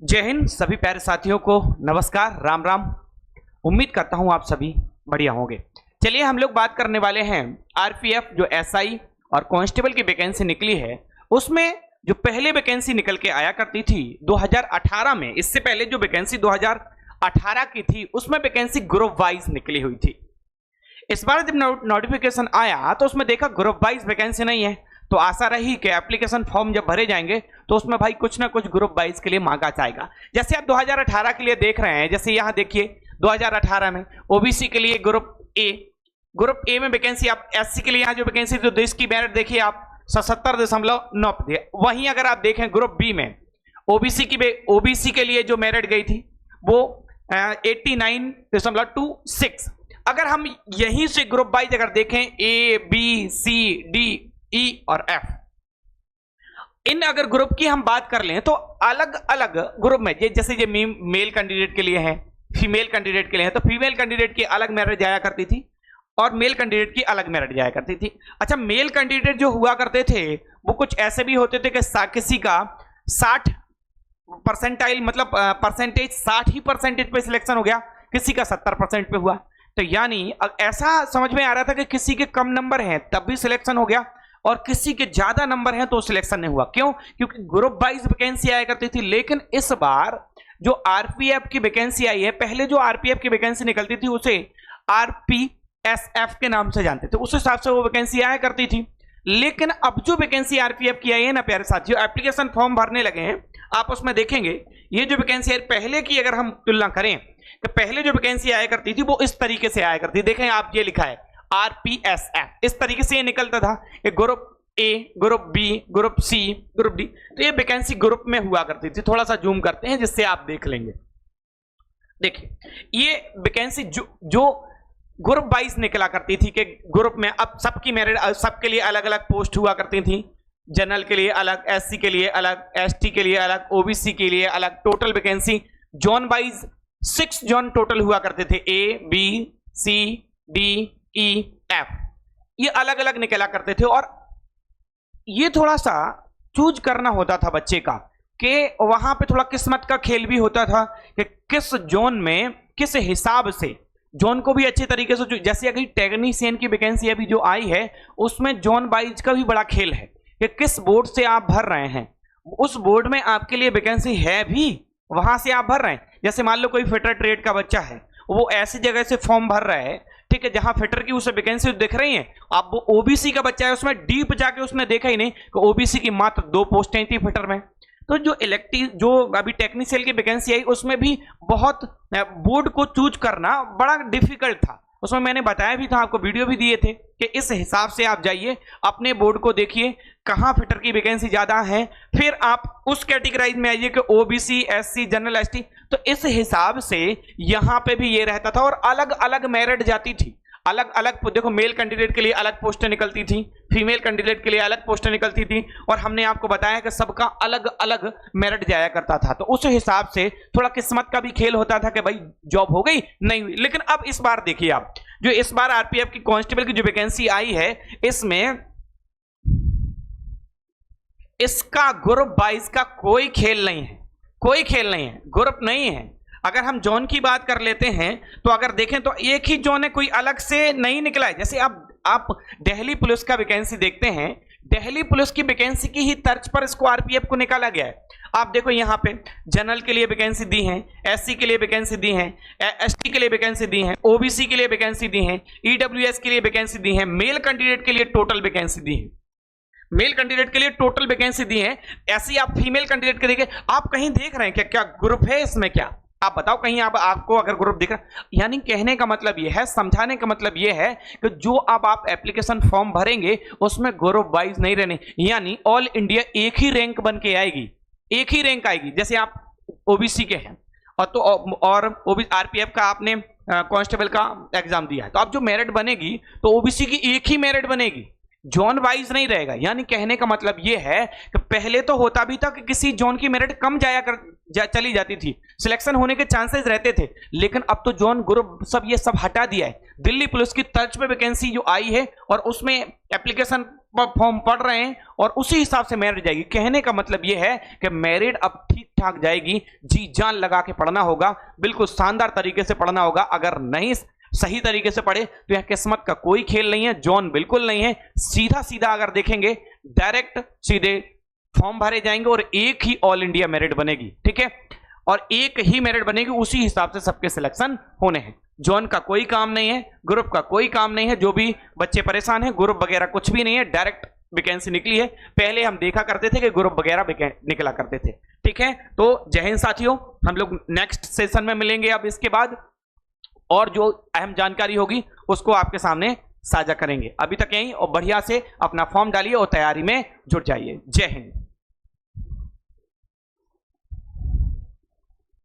जय हिंद सभी प्यारे साथियों को नमस्कार, राम राम। उम्मीद करता हूं आप सभी बढ़िया होंगे। चलिए हम लोग बात करने वाले हैं आरपीएफ जो एसआई और कांस्टेबल की वैकेंसी निकली है, उसमें जो पहले वैकेंसी निकल के आया करती थी 2018 में, इससे पहले जो वैकेंसी 2018 की थी उसमें वैकेंसी ग्रुप वाइज निकली हुई थी। इस बार जब नोटिफिकेशन आया तो उसमें देखा ग्रुप वाइज वैकेंसी नहीं है, तो आशा रही कि एप्लीकेशन फॉर्म जब भरे जाएंगे तो उसमें भाई कुछ ना कुछ ग्रुप वाइज के लिए मांगा जाएगा। जैसे आप 2018 के लिए देख रहे हैं, जैसे यहां देखिए 2018 में ओबीसी के लिए ग्रुप ए में वैकेंसी, आप एससी के लिए यहां जो वैकेंसी जो देश की मेरिट देखिए आप 77.9। वहीं अगर आप देखें ग्रुप बी में ओबीसी के लिए जो मेरिट गई थी वो 89.26। अगर हम यहीं से ग्रुप वाइज अगर देखें ए बी सी डी ई और एफ, इन अगर ग्रुप की हम बात कर लें तो अलग अलग ग्रुप में जैसे ये मेल कैंडिडेट के लिए है, फीमेल कैंडिडेट के लिए है, तो फीमेल कैंडिडेट की अलग मेरिट जाया करती थी और मेल कैंडिडेट की अलग मेरिट जाया करती थी। अच्छा, मेल कैंडिडेट जो हुआ करते थे वो कुछ ऐसे भी होते थे कि किसी का 60 परसेंटाइल मतलब परसेंटेज 60 ही परसेंटेज पे सिलेक्शन हो गया, किसी का 70% पे हुआ। तो यानी ऐसा समझ में आ रहा था कि किसी के कम नंबर हैं तब भी सिलेक्शन हो गया और किसी के ज्यादा नंबर हैं तो सिलेक्शन नहीं हुआ। क्यों? क्योंकि ग्रुप वाइज वैकेंसी आया करती थी। लेकिन इस बार जो आरपीएफ की वैकेंसी आई है, पहले जो आरपीएफ की वैकेंसी निकलती थी उसे आरपीएसएफ के नाम से जानते थे, उस हिसाब से वो वैकेंसी आया करती थी। लेकिन अब जो वैकेंसी आरपीएफ की आई है ना प्यारे साथियों, एप्लीकेशन फॉर्म भरने लगे हैं, आप उसमें देखेंगे ये जो वैकेंसी है पहले की अगर हम तुलना करें तो पहले जो वैकेंसी आया करती थी वो इस तरीके से आया करती थी। देखें आप, ये लिखा है आरपीएसएफ, इस तरीके से ये निकलता था कि group A, group B, group C, group D. तो ये वैकेंसी ग्रुप में हुआ करती थी। थोड़ा सा जूम करते हैं जिससे आप देख लेंगे। देखिए ये वैकेंसी जो ग्रुप वाइज निकला करती थी कि ग्रुप में अब सबकी मेरिट सबके लिए अलग अलग पोस्ट हुआ करती थी। जनरल के लिए अलग, एससी के लिए अलग, एसटी के लिए अलग, ओबीसी के लिए अलग। Total vacancy zone wise 6 zone total हुआ करते थे, A B C D E F, ये अलग अलग निकला करते थे। और ये थोड़ा सा चूज करना होता था बच्चे का कि वहां पे थोड़ा किस्मत का खेल भी होता था कि किस जोन में किस हिसाब से जोन को भी अच्छे तरीके से, जैसे अगर टेक्नीशियन की वैकेंसी अभी जो आई है उसमें जोन वाइज का भी बड़ा खेल है कि किस बोर्ड से आप भर रहे हैं, उस बोर्ड में आपके लिए वैकेंसी है भी, वहां से आप भर रहे हैं। जैसे मान लो कोई फिटर ट्रेड का बच्चा है, वो ऐसी जगह से फॉर्म भर रहा है, ठीक है, जहां फिटर की उसे वैकेंसी दिख रही है। अब वो ओबीसी का बच्चा है, उसमें डीप जाके उसने देखा ही नहीं कि ओबीसी की मात्र 2 पोस्टें थी फिटर में। तो जो इलेक्टिव जो अभी टेक्नीशियन की वैकेंसी आई उसमें भी बहुत बोर्ड को चूज करना बड़ा डिफिकल्ट था। उसमें मैंने बताया भी था, आपको वीडियो भी दिए थे कि इस हिसाब से आप जाइए, अपने बोर्ड को देखिए कहां फिटर की वैकेंसी ज्यादा है, फिर आप उस कैटेगराइज में आइए कि ओबीसी, एससी, जनरल, एसटी। तो इस हिसाब से यहां पे भी ये रहता था और अलग अलग मेरिट जाती थी। अलग अलग देखो, मेल कैंडिडेट के लिए अलग पोस्टें निकलती थी, फीमेल कैंडिडेट के लिए अलग पोस्टें निकलती थी, और हमने आपको बताया कि सबका अलग अलग मेरिट जाया करता था। तो उस हिसाब से थोड़ा किस्मत का भी खेल होता था कि भाई जॉब हो गई नहीं हुई। लेकिन अब इस बार देखिए आप, जो इस बार आरपीएफ की कांस्टेबल की जो वैकेंसी आई है, इसमें इसका ग्रुप वाइज का कोई खेल नहीं है, कोई खेल नहीं है, ग्रुप नहीं है। अगर हम जोन की बात कर लेते हैं तो अगर देखें तो एक ही जोन है, कोई अलग से नहीं निकला है। जैसे आप दिल्ली पुलिस का वैकेंसी देखते हैं, दिल्ली पुलिस की वैकेंसी की ही तर्ज पर इसको आरपीएफ को निकाला गया है। आप देखो यहाँ पे जनरल के लिए वैकेंसी दी है, एससी के लिए वैकेंसी दी है, एसटी के लिए वैकेंसी दी है, ओबीसी के लिए वैकेंसी दी है, ईडब्ल्यूएस के लिए वैकेंसी दी है, मेल कैंडिडेट के लिए टोटल वैकेंसी दी है, मेल कैंडिडेट के लिए टोटल वैकेंसी दी है। ऐसे ही आप फीमेल कैंडिडेट के देखिए, आप कहीं देख रहे हैं क्या क्या ग्रुप है इसमें? क्या आप बताओ कहीं आपको अगर ग्रुप दिख रहा? यानी कहने का मतलब यह है, समझाने का मतलब यह है कि जो अब आप एप्लीकेशन फॉर्म भरेंगे उसमें ग्रुप वाइज नहीं रहने, यानी ऑल इंडिया एक ही रैंक बन के आएगी, एक ही रैंक आएगी। जैसे आप ओबीसी के हैं और आरपीएफ का आपने कांस्टेबल का एग्जाम दिया है, तो अब जो मेरिट बनेगी तो ओबीसी की एक ही मेरिट बनेगी, जोन वाइज नहीं रहेगा। यानी कहने का मतलब यह है कि पहले तो होता भी था कि किसी जोन की मेरिट कम चली जाती थी, सिलेक्शन होने के चांसेस रहते थे, लेकिन अब तो जोन ग्रुप सब ये सब हटा दिया है। दिल्ली पुलिस की तर्ज पे वैकेंसी जो आई है और उसमें एप्लीकेशन फॉर्म पढ़ रहे हैं और उसी हिसाब से मेरिट जाएगी। कहने का मतलब यह है कि मेरिट अब ठीक ठाक जाएगी, जी जान लगा के पढ़ना होगा, बिल्कुल शानदार तरीके से पढ़ना होगा। अगर नहीं सही तरीके से पढ़े तो यह किस्मत का कोई खेल नहीं है, जॉन बिल्कुल नहीं है। सीधा सीधा अगर देखेंगे डायरेक्ट सीधे फॉर्म भरे जाएंगे और एक ही ऑल इंडिया मेरिट बनेगी, ठीक है, और एक ही मेरिट बनेगी, उसी हिसाब से सबके सिलेक्शन होने हैं। जॉन का कोई काम नहीं है, ग्रुप का कोई काम नहीं है। जो भी बच्चे परेशान हैं, ग्रुप वगैरह कुछ भी नहीं है, डायरेक्ट वैकेंसी निकली है। पहले हम देखा करते थे कि ग्रुप वगैरह निकला करते थे, ठीक है। तो जय हिंद साथियों, हम लोग नेक्स्ट सेशन में मिलेंगे अब इसके बाद, और जो अहम जानकारी होगी उसको आपके सामने साझा करेंगे। अभी तक यहीं, और बढ़िया से अपना फॉर्म डालिए और तैयारी में जुट जाइए। जय हिंद।